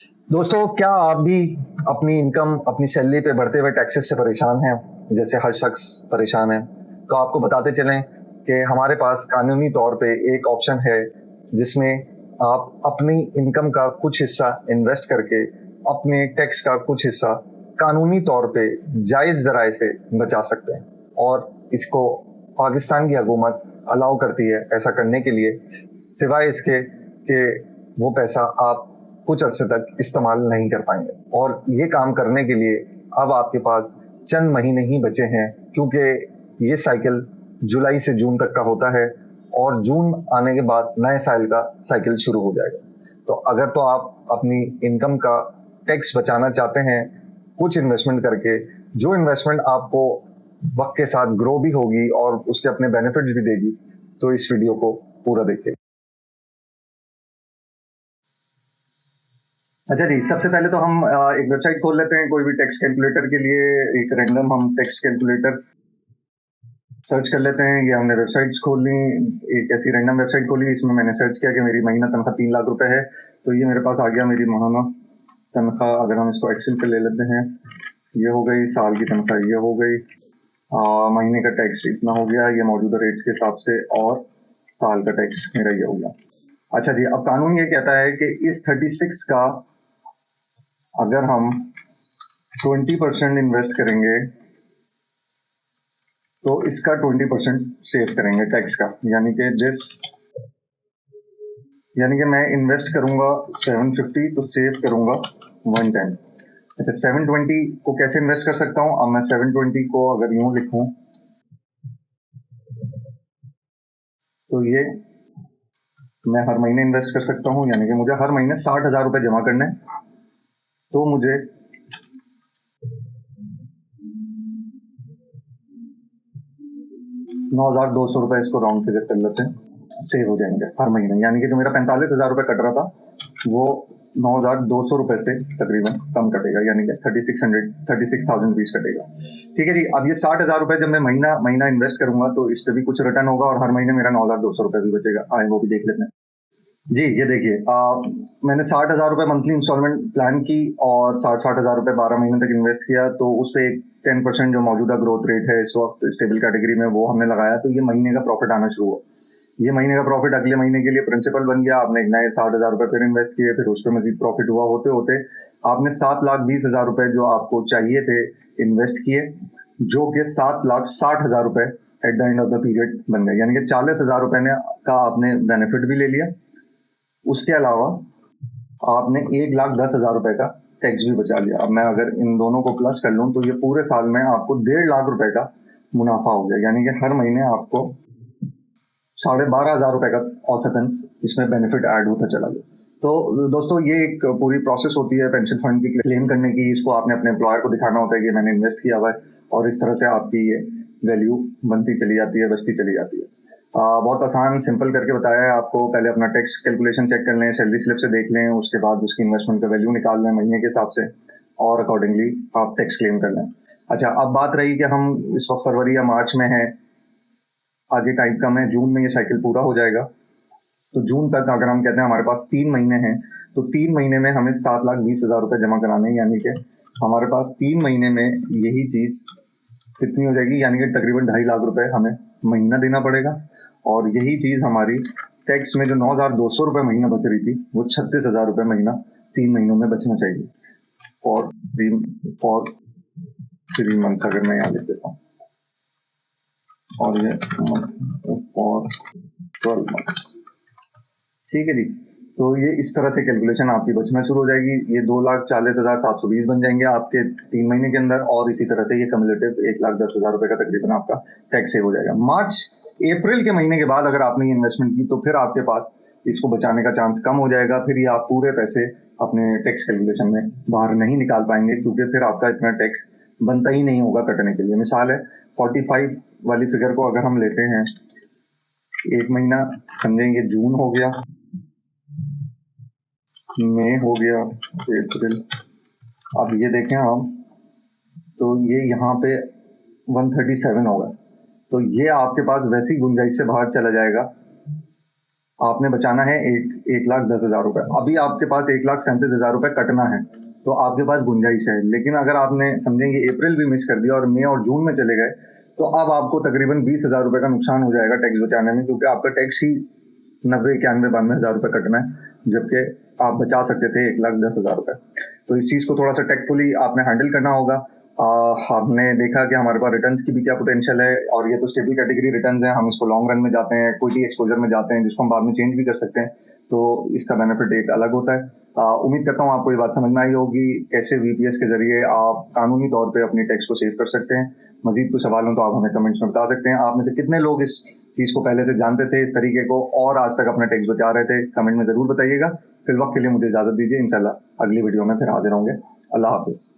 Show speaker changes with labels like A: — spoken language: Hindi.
A: दोस्तों, क्या आप भी अपनी इनकम, अपनी सैलरी पे बढ़ते हुए टैक्सेस से परेशान हैं, जैसे हर शख्स परेशान है? तो आपको बताते चलें कि हमारे पास कानूनी तौर पे एक ऑप्शन है, जिसमें आप अपनी इनकम का कुछ हिस्सा इन्वेस्ट करके अपने टैक्स का कुछ हिस्सा कानूनी तौर पे जायज़ ज़राए से बचा सकते हैं। और इसको पाकिस्तान की हुकूमत अलाउ करती है ऐसा करने के लिए, सिवाय इसके कि वो पैसा आप कुछ अरसे तक इस्तेमाल नहीं कर पाएंगे। और ये काम करने के लिए अब आपके पास चंद महीने ही बचे हैं, क्योंकि ये साइकिल जुलाई से जून तक का होता है और जून आने के बाद नए साल का साइकिल शुरू हो जाएगा। तो अगर तो आप अपनी इनकम का टैक्स बचाना चाहते हैं कुछ इन्वेस्टमेंट करके, जो इन्वेस्टमेंट आपको वक्त के साथ ग्रो भी होगी और उसके अपने बेनिफिट्स भी देगी, तो इस वीडियो को पूरा देखिए। अच्छा जी, सबसे पहले तो हम एक वेबसाइट खोल लेते हैं कोई भी टैक्स कैलकुलेटर के लिए। एक रैंडम हम टैक्स कैलकुलेटर सर्च कर लेते हैं। ये हमने वेबसाइट्स खोल ली, एक ऐसी रैंडम वेबसाइट खोली, इसमें मैंने सर्च किया कि मेरी महीना तनख्वाह 3 लाख रुपए है। तो ये मेरे पास आ गया मेरी माहाना तनख्वाह। अगर हम इसको एक्सेल पे ले लेते हैं, ये हो गई साल की तनख्वाह, ये हो गई महीने का टैक्स इतना हो गया, ये मौजूदा रेट्स के हिसाब से, और साल का टैक्स मेरा ये हो गया। अच्छा जी, अब कानून ये कहता है कि इस 36 का अगर हम 20% इन्वेस्ट करेंगे तो इसका 20% सेव करेंगे टैक्स का। यानी कि मैं इन्वेस्ट करूंगा 750 तो सेव करूंगा 110। अच्छा, 720 को कैसे इन्वेस्ट कर सकता हूं? अब मैं 720 को अगर यूं लिखूं तो ये मैं हर महीने इन्वेस्ट कर सकता हूं। यानी कि मुझे हर महीने 60,000 रुपए जमा करने हैं, तो मुझे 9,200 रुपए, इसको राउंड फिगर कर लेते हैं, सेव हो जाएंगे हर महीने। यानी कि जो मेरा 45,000 रुपए कट रहा था वो 9,200 रुपए से तकरीबन कम कटेगा, यानी कि 36,000 रुपीज कटेगा। ठीक है जी, अब ये 60,000 रुपए जब मैं महीना महीना इन्वेस्ट करूंगा तो इस पे भी कुछ रिटर्न होगा और हर महीने मेरा 9,200 रुपए भी बचेगा। आए वो भी देख लेते हैं जी। ये देखिए, मैंने 60,000 रुपए मंथली इंस्टॉलमेंट प्लान की और 60,000 रुपए 12 महीने तक इन्वेस्ट किया। तो उस पे एक 10% जो मौजूदा ग्रोथ रेट है इस वक्त स्टेबल कैटेगरी में, वो हमने लगाया। तो ये महीने का प्रॉफिट आना शुरू हुआ। ये महीने का प्रॉफिट अगले महीने के लिए प्रिंसिपल बन गया। आपने एक नए 60,000 रुपए फिर इन्वेस्ट किए, फिर उस पर मजीद प्रॉफिट हुआ। होते होते आपने 7,20,000 रुपए जो आपको चाहिए थे इन्वेस्ट किए, जो कि 7,60,000 रुपए at the end of the period बन गए। यानी कि 40,000 रुपए ने का आपने बेनिफिट भी ले लिया। उसके अलावा आपने 1,10,000 रुपए का टैक्स भी बचा लिया। अब मैं अगर इन दोनों को प्लस कर लूं तो ये पूरे साल में आपको 1.5 लाख रुपए का मुनाफा हो गया। यानी कि हर महीने आपको 12,500 रुपए का औसतन इसमें बेनिफिट ऐड होता चला गया। तो दोस्तों, ये एक पूरी प्रोसेस होती है पेंशन फंड की क्लेम करने की। इसको आपने अपने एम्प्लॉयर को दिखाना होता है कि मैंने इन्वेस्ट किया हुआ है, और इस तरह से आपकी ये वैल्यू बनती चली जाती है, बचती चली जाती है। बहुत आसान सिंपल करके बताया है आपको। पहले अपना टैक्स कैलकुलेशन चेक कर लें, सैलरी स्लिप से देख लें, उसके बाद उसकी इन्वेस्टमेंट का वैल्यू निकाल लें महीने के हिसाब से, और अकॉर्डिंगली आप टैक्स क्लेम कर लें। अच्छा, अब बात रही कि हम इस वक्त फरवरी या मार्च में हैं, आगे टाइम कम है, जून में ये साइकिल पूरा हो जाएगा। तो जून तक अगर हम कहते हैं हमारे पास 3 महीने हैं, तो 3 महीने में हमें 7,20,000 रुपए जमा कराने हैं। यानी कि हमारे पास 3 महीने में यही चीज कितनी हो जाएगी, यानी कि तकरीबन 2.5 लाख रुपए हमें महीना देना पड़ेगा। और यही चीज हमारी टैक्स में जो 9,200 रुपए महीना बच रही थी, वो 36,000 रुपए महीना 3 महीनों में बचना चाहिए। फॉर 3 मंथ्स अगर मैं यहाँ लिख देता हूँ, और ये फॉर 12 मंथ्स। ठीक है जी। तो ये इस तरह से कैलकुलेशन आपकी बचना शुरू हो जाएगी। ये 2,40,720 बन जाएंगे आपके 3 महीने के अंदर, और इसी तरह से ये कम्युलेटिव 1,10,000 रुपए का तकरीबन आपका टैक्स सेव हो जाएगा। मार्च अप्रैल के महीने के बाद अगर आपने इन्वेस्टमेंट की तो फिर आपके पास इसको बचाने का चांस कम हो जाएगा। फिर ये आप पूरे पैसे अपने टैक्स कैलकुलेशन में बाहर नहीं निकाल पाएंगे, क्योंकि फिर आपका इतना टैक्स बनता ही नहीं होगा कटने के लिए। मिसाल है 45 वाली फिगर को अगर हम लेते हैं, एक महीना समझेंगे, जून हो गया, मई हो गया, अप्रैल। अब ये देखें हम, तो ये यहाँ पे 137 होगा। तो ये आपके पास वैसी गुंजाइश से बाहर चला जाएगा आपने बचाना है 1,10,000 रुपए। अभी आपके पास 1,37,000 रुपए कटना है, तो आपके पास गुंजाइश है। लेकिन अगर आपने समझेंगे अप्रैल भी मिस कर दिया और मई और जून में चले गए, तो अब आपको तकरीबन 20,000 रुपए का नुकसान हो जाएगा टैक्स बचाने में, क्योंकि आपका टैक्स ही 90, 91, 92 हज़ार रुपए कटना है, जबकि आप बचा सकते थे 1,10,000 रुपए। तो इस चीज को थोड़ा सा टेक्टफुली आपने हैंडल करना होगा। हमने देखा कि हमारे पास रिटर्न्स की भी क्या पोटेंशियल है, और ये तो स्टेबल कैटेगरी रिटर्न्स हैं, हम इसको लॉन्ग रन में जाते हैं, इक्विटी एक्सपोजर में जाते हैं, जिसको हम बाद में चेंज भी कर सकते हैं, तो इसका बेनिफिट एक अलग होता है। उम्मीद करता हूँ आपको ये बात समझ में आई होगी, कैसे वीपीएस के जरिए आप कानूनी तौर पे अपनी टैक्स को सेव कर सकते हैं। मजीद कुछ सवाल हो तो आप हमें कमेंट्स में बता सकते हैं। आप में से कितने लोग इस चीज को पहले से जानते थे, इस तरीके को, और आज तक अपना टैक्स बचा रहे थे, कमेंट में जरूर बताइएगा। फिर वक्त के लिए मुझे इजाजत दीजिए, इंशाल्लाह अगली वीडियो में फिर हाजिर होंगे। अल्लाह हाफिज।